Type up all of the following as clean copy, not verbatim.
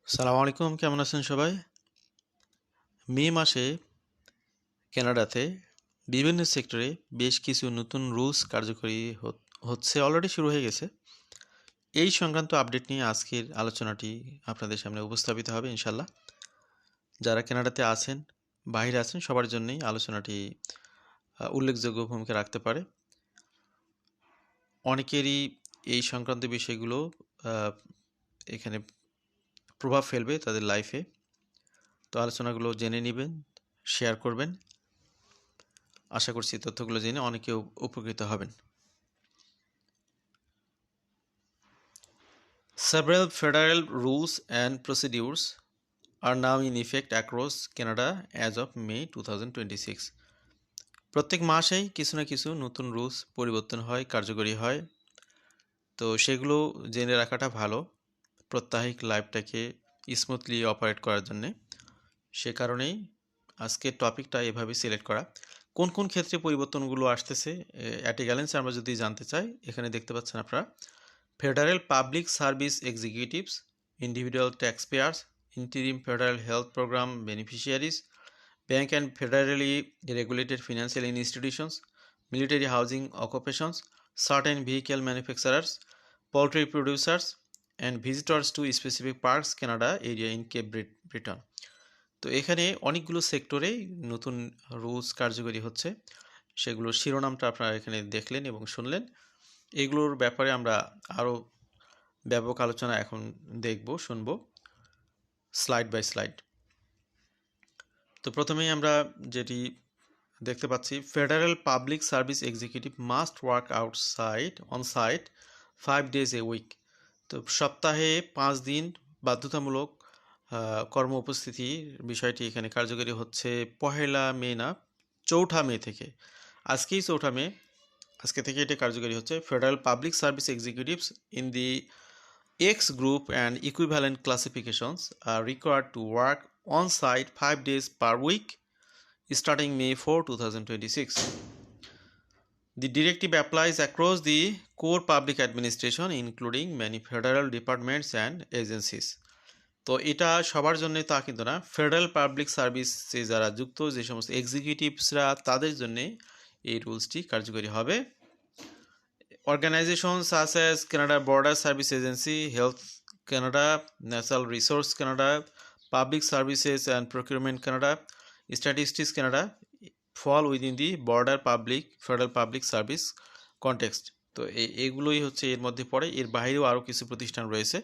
সালাম আলাইকুম, কেমন আছেন সবাই? মে মাসে কানাডাতে বিভিন্ন সেক্টরে বেশ কিছু নতুন রুলস কার্যকরী হচ্ছে, অলরেডি শুরু হয়ে গেছে। এই সংক্রান্ত আপডেট নিয়ে আজকের আলোচনাটি আপনাদের সামনে উপস্থাপিত হবে ইনশাল্লাহ। যারা কানাডাতে আছেন, বাইরে আছেন, সবার জন্যই আলোচনাটি উল্লেখযোগ্য ভূমিকা রাখতে পারে। অনেকেরই এই সংক্রান্ত বিষয়গুলো এখানে প্রভাব ফেলবে তাদের লাইফে। তো আলোচনাগুলো জেনে নেবেন, শেয়ার করবেন। আশা করছি তথ্যগুলো জেনে অনেকে উপকৃত হবেন। Several federal rules and procedures are now in effect across Canada as of May 2026. প্রত্যেক মাসেই কিছু না কিছু নতুন রুলস পরিবর্তন হয়, কার্যকরী হয়। তো সেগুলো জেনে রাখাটা ভালো প্রত্যাহিক লাইফটাকে স্মুথলি অপারেট করার জন্যে। সে কারণেই আজকের টপিকটা এভাবে সিলেক্ট করা। কোন কোন ক্ষেত্রে পরিবর্তনগুলো আসতেছে অ্যাট এ গ্ল্যান্স আমরা যদি জানতে চাই, এখানে দেখতে পাচ্ছেন আপনারা federal public service executives, individual taxpayers, interim federal health program beneficiaries, bank and federally regulated financial institutions, military housing occupations, certain vehicle manufacturers, poultry producers and visitors to specific parks Canada area in Cape Breton. তো এখানে অনেকগুলো সেক্টরেই নতুন rules কার্যকরী হচ্ছে, সেগুলোর শিরোনামটা আপনারা এখানে দেখলেন এবং শুনলেন। এগুলোর ব্যাপারে আমরা আরও ব্যাপক আলোচনা এখন দেখব, শুনব স্লাইড বাই স্লাইড। তো প্রথমেই আমরা যেটি দেখতে পাচ্ছি, federal public service executive must work outside on site 5 days a week। তো সপ্তাহে 5 দিন বাধ্যতামূলক কর্ম উপস্থিতির বিষয়টি এখানে কার্যকরী হচ্ছে 1 মে না, 4 মে থেকে। আজকেই 4 মে, আজকে থেকে এটা কার্যকরী হচ্ছে। Federal public service executives in the X group and equivalent classifications are required to work on site 5 days per week starting May 4, 2026. The directive applies across the core public administration including many federal departments and agencies. তো এটা সবার জন্য তা কিন্তু না, federal public সার্ভিসে যারা যুক্ত যে সমস্ত এক্সিকিউটিভসরা তাদের জন্য এই রুলসটি কার্যকরী হবে। Organizations such as Canada Border Service Agency, Health Canada, Natural Resource Canada, Public Services and Procurement Canada, Statistics Canada fall within the Federal Public Service context. তো এগুলোই হচ্ছে এর মধ্যে পড়ে। এর বাইরেও আরও কিছু প্রতিষ্ঠান রয়েছে,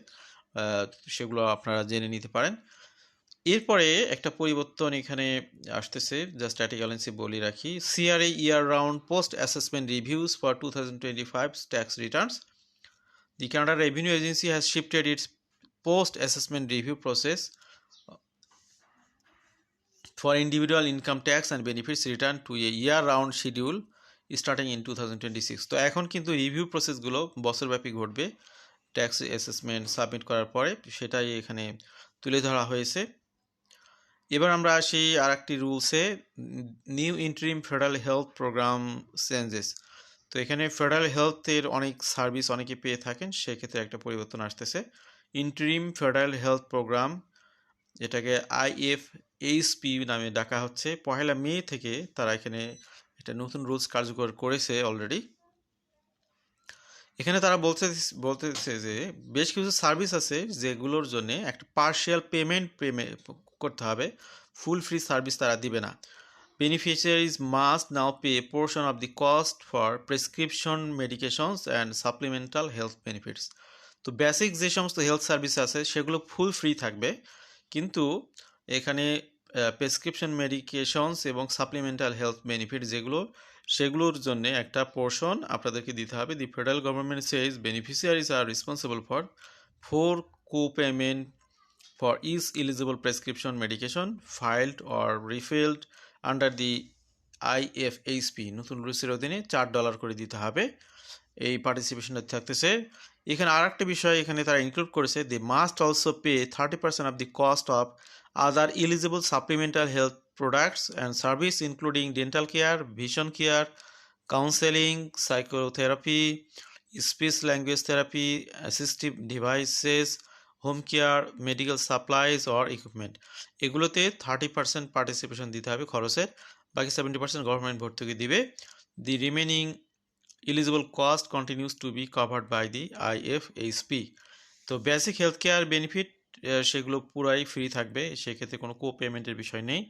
সেগুলো আপনারা জেনে নিতে পারেন। এরপরে একটা পরিবর্তন এখানে আসতেছে, জাস্ট স্ট্যাটিক্যালেন্সি বলে রাখি। CRA year round post assessment reviews for 2025 tax Returns. The Canada Revenue Agency has shifted its post-assessment review process for individual income tax and benefits return to a year-round schedule starting in 2026. তো এখন কিন্তু review প্রসেসগুলো বছরব্যাপী ঘটবে tax assessment submit করার পরে, সেটাই এখানে তুলে ধরা হয়েছে। এবার আমরা আসি আর একটি রুলসে, new interim federal health program changes. তো এখানে ফেডারেল হেলথের অনেক সার্ভিস অনেকে পেয়ে থাকেন, সেক্ষেত্রে একটা পরিবর্তন আসতেছে। ইন্টারিম ফেডারেল হেলথ প্রোগ্রাম, এটাকে IFHP নামে ডাকা হচ্ছে। 1 মে থেকে তারা এখানে একটা নতুন রুলস কার্যকর করেছে অলরেডি। এখানে তারা বলতেছে যে বেশ কিছু সার্ভিস আছে যেগুলোর জন্য একটা পার্শিয়াল পেমেন্ট করতে হবে, ফুল ফ্রি সার্ভিস তারা দিবে না। Beneficiaries must now pay A portion of the cost for prescription medications and supplemental health benefits. তো বেসিক যে সমস্ত হেলথ সার্ভিস আছে সেগুলো ফুল ফ্রি থাকবে, কিন্তু এখানে প্রেসক্রিপশন মেডিকেশনস এবং সাপ্লিমেন্টাল হেলথ বেনিফিট সেগুলোর জন্য একটা পোর্শন আপনাদেরকে দিতে হবে। The federal government Sage beneficiaries R responsible for co-payment for each eligible prescription medication filed or refilled under the IFHP। নতুন রুলসের অধীনে $4 করে দিতে হবে, এই পার্টিসিপেশনটা থাকতেছে। এখানে আর একটা বিষয় এখানে তারা ইনক্লুড করেছে, they must also pay 30% of the cost of other eligible supplemental health products and service including dental care, vision care, counselling, psychotherapy, speech language therapy, assistive devices, home care, medical supplies or equipment, এগুলোতে 30% participation দিতে হবে খরচের, বাকি 70% government ভর্তুকি দিবে। The remaining eligible cost continues to be covered by the IFHP। তো basic health care benefit সেগুলো পুরাই ফ্রি থাকবে, সেক্ষেত্রে কোনো কো পেমেন্টের বিষয় নেই।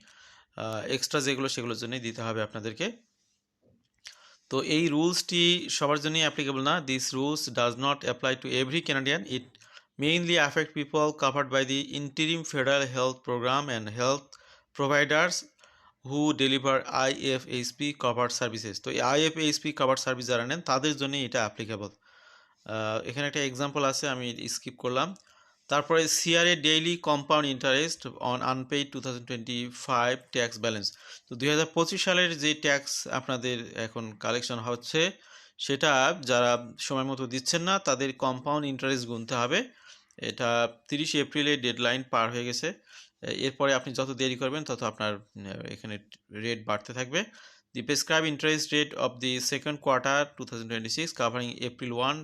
এক্সট্রা যেগুলো সেগুলোর জন্যই দিতে হবে আপনাদেরকে। তো এই রুলসটি সবার জন্যই অ্যাপ্লিকেবল না। This rules does not apply to every Canadian. It mainly affect people covered by the interim federal health program and health providers who deliver IFHP covered services. তো এই IFHP কাভার্ড সার্ভিস যারা নেন তাদের জন্যই এটা applicable. এখানে একটা example আছে, আমি স্কিপ করলাম। তারপরে CRA daily compound interest on unpaid 2025 tax balance. তো 2025 সালের যে ট্যাক্স আপনাদের এখন কালেকশন হচ্ছে সেটা যারা সময় মতো দিচ্ছেন না তাদের কম্পাউন্ড ইন্টারেস্ট গুনতে হবে। এটা 30 এপ্রিলে ডেডলাইন পার হয়ে গেছে। এরপরে আপনি যত দেরি করবেন তত আপনার এখানে রেট বাড়তে থাকবে। The prescribe interest rate of the second quarter 2026 covering April 1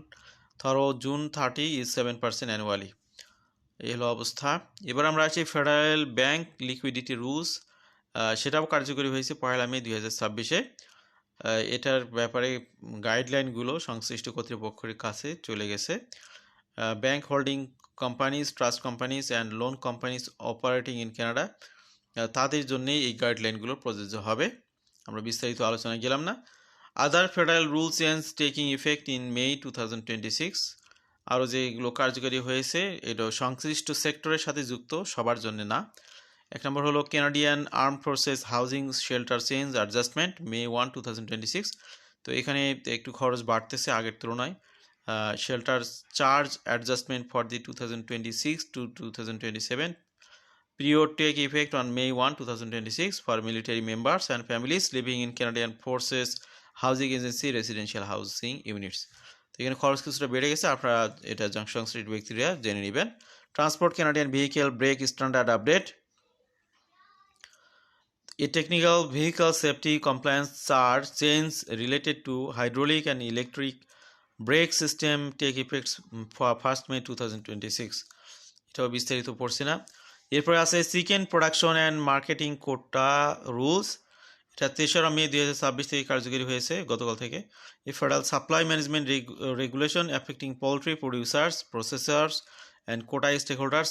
through June 30 is 7% annually. এই হলো অবস্থা। এবার আমরা আছি ফেডারেল ব্যাংক লিকুইডিটি রুলস, সেটাও কার্যকরী হয়েছে 1 মে 2026-এ। এটার ব্যাপারে গাইডলাইনগুলো সংশ্লিষ্ট কর্তৃপক্ষের কাছে চলে গেছে। Bank holding companies, trust companies and loan companies operating in Canada, তাদের জন্যেই এই গাইডলাইনগুলো প্রযোজ্য হবে। আমরা বিস্তারিত আলোচনায় গেলাম না। Other federal rule change taking effect in May 2026, আরও যেগুলো কার্যকরী হয়েছে এটা সংশ্লিষ্ট সেক্টরের সাথে যুক্ত, সবার জন্য না। 1 নম্বর হলো Canadian arm forces housing shelter change adjustment May 1, 2026। তো এখানে একটু খরচ বাড়তেছে আগের তুলনায়। Shelter charge adjustment for the 2026 to 2027 period take effect on May 1, 2026 for military members and families living in Canadian Forces Housing Agency residential housing units। তো এখানে খরচ কিছুটা বেড়ে গেছে, আপনারা এটা সংশ্লিষ্ট ব্যক্তিরা জেনে নেবেন। Transport Canadian vehicle brake standard update, a technical vehicle safety compliance charge change related to hydraulic and electric brake system take effect for 1 May 2026। এটাও বিস্তারিত পড়ছি না। এরপরে আছে chicken production and marketing quota rules, এটা 3 মে 2026 থেকে কার্যকরী হয়েছে, গতকাল থেকে। A federal supply management regulation affecting poultry producers, processors and quota stake holders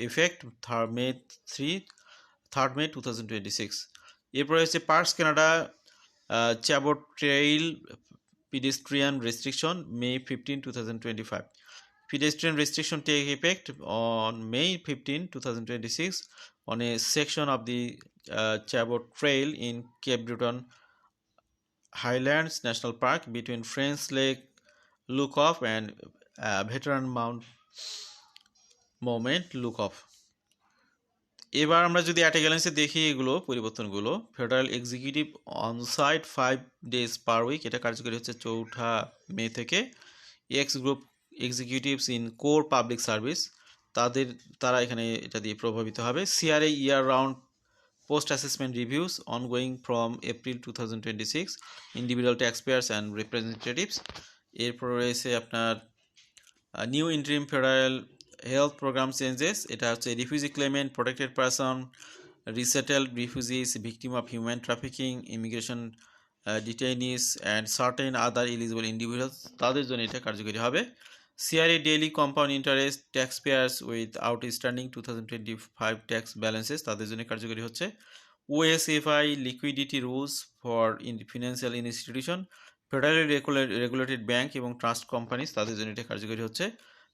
effect 3 May 2026। এরপরে হচ্ছে parks Canada Chabot trail pedestrian restriction May 15, 2025. Pedestrian restriction take effect on May 15, 2026 on a section of the Chabot Trail in Cape Breton Highlands National Park between French Lake Lookoff and Veteran Mount Lookoff। এবার আমরা যদি অ্যাটেগেলেন্সে দেখি এগুলো পরিবর্তনগুলো, federal executive onsite 5 days per week, এটা কার্যকরী হচ্ছে 4 May থেকে। EX group executives in core public service, তারা এখানে এটা দিয়ে প্রভাবিত হবে। CRA year round post assessment reviews ongoing from April 2026 individual tax payers and representatives. এরপর রয়েছে আপনার new interim federal health program changes, এটা হচ্ছে refugee claimant, protected person, resettled refugees, victim of human trafficking, immigration detainees and certain other eligible individuals, তাদের জন্য এটা কার্যকরী হবে। CRA daily compound interest tax payers with outstanding 2025 tax balances, তাদের জন্য কার্যকরী হচ্ছে। OSFI liquidity rules for financial institution, federally regulated bank এবং ট্রাস্ট কোম্পানিজ, তাদের জন্য এটা কার্যকরী হচ্ছে।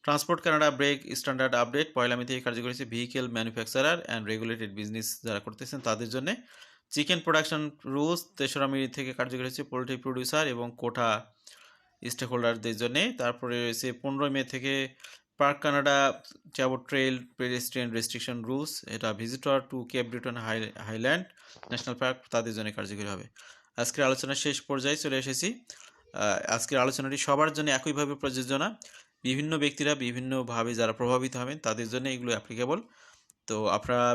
Transport Canada brake standard update 1 May থেকে কার্যকরী হচ্ছে vehicle manufacturer and regulated business যারা করতেছেন তাদের জন্য। চিকেন প্রোডাকশন রুলস 3 মে থেকে কার্যকরী হচ্ছে পোলট্রি প্রডিউসার এবং কোটা স্টেক হোল্ডারদের জন্য। তারপরে রয়েছে 15 মে থেকে park Canada Chabot trail pedestrian restriction rules, এটা visitor to Cape Breton highland national park, তাদের জন্য কার্যকরী হবে। আজকের আলোচনার শেষ পর্যায়ে চলে এসেছি। আজকের আলোচনাটি সবার জন্য একইভাবে প্রযোজ্য না, বিভিন্ন ব্যক্তিরা বিভিন্নভাবে যারা প্রভাবিত হবেন তাদের জন্য এগুলো অ্যাপ্লিকেবল। তো আপনারা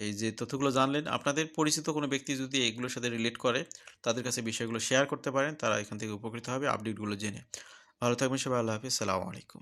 এই যে তথ্যগুলো জানলেন, আপনাদের পরিচিত কোনো ব্যক্তি যদি এগুলোর সাথে রিলেট করে তাদের কাছে বিষয়গুলো শেয়ার করতে পারেন, তারা এখান থেকে উপকৃত হবে আপডেটগুলো জেনে। ভালো থাকবেন সবাই, আল্লাহ হাফিজ, আসসালামু আলাইকুম।